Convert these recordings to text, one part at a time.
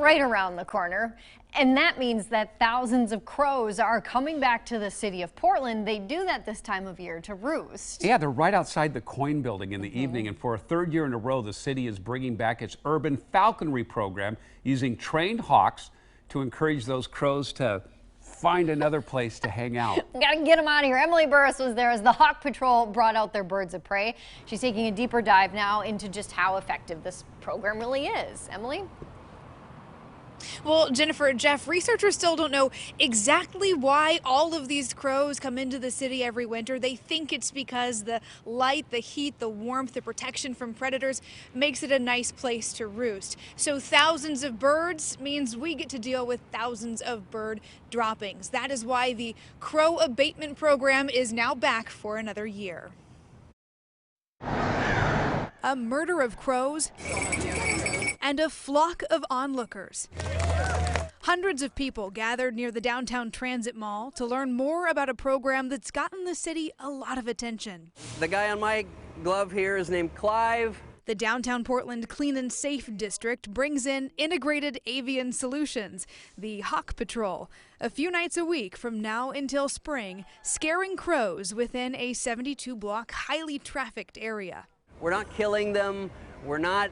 right around the corner. And that means that thousands of crows are coming back to the city of Portland. They do that this time of year to roost. Yeah, they're right outside the Coin Building in the evening. And for a third year in a row, the city is bringing back its urban falconry program using trained hawks to encourage those crows to find another place to hang out. We gotta get them out of here. Emily Burris was there as the Hawk Patrol brought out their birds of prey. She's taking a deeper dive now into just how effective this program really is. Emily? Well, Jennifer and Jeff, researchers still don't know exactly why all of these crows come into the city every winter. They think it's because the light, the heat, the warmth, the protection from predators makes it a nice place to roost. So thousands of birds means we get to deal with thousands of bird droppings. That is why the crow abatement program is now back for another year. A murder of crows and a flock of onlookers. Hundreds of people gathered near the downtown Transit Mall to learn more about a program that's gotten the city a lot of attention. The guy on my glove here is named Clive. The downtown Portland Clean and Safe District brings in integrated avian solutions, the Hawk Patrol, a few nights a week from now until spring, scaring crows within a 72-block highly trafficked area. We're not killing them, we're not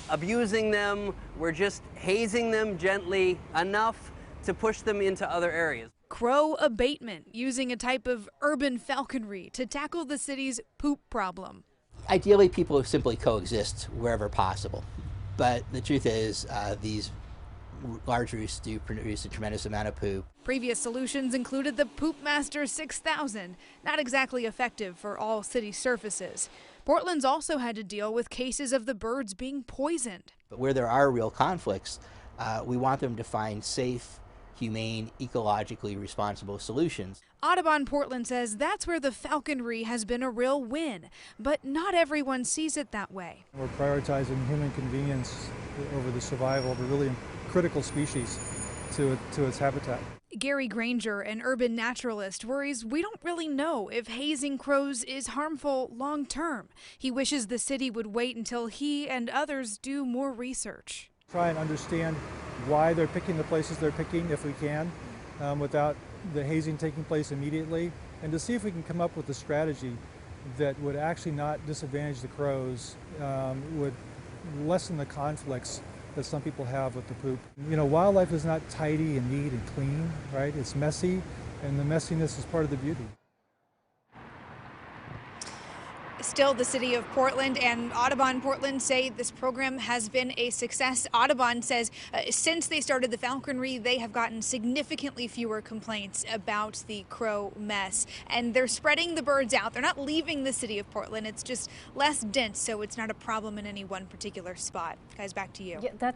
abusing them, we're just hazing them gently enough to push them into other areas. Crow abatement, using a type of urban falconry to tackle the city's poop problem. Ideally, people simply coexist wherever possible, but the truth is these large roosts do produce a tremendous amount of poop. Previous solutions included the Poop Master 6000, not exactly effective for all city surfaces. Portland's also had to deal with cases of the birds being poisoned. But where there are real conflicts, we want them to find safe, humane, ecologically responsible solutions. Audubon Portland says that's where the falconry has been a real win, but not everyone sees it that way. We're prioritizing human convenience over the survival of a really critical species to its habitat. Gary Granger, an urban naturalist, worries we don't really know if hazing crows is harmful long term. He wishes the city would wait until he and others do more research. Try and understand why they're picking the places they're picking, if we can, without the hazing taking place immediately, and to see if we can come up with a strategy that would actually not disadvantage the crows, would lessen the conflicts that some people have with the poop. You know, wildlife is not tidy and neat and clean, right? It's messy, and the messiness is part of the beauty. Still, the city of Portland and Audubon Portland say this program has been a success. Audubon says since they started the falconry, they have gotten significantly fewer complaints about the crow mess. And they're spreading the birds out. They're not leaving the city of Portland. It's just less dense, so it's not a problem in any one particular spot. Guys, back to you. Yeah, that's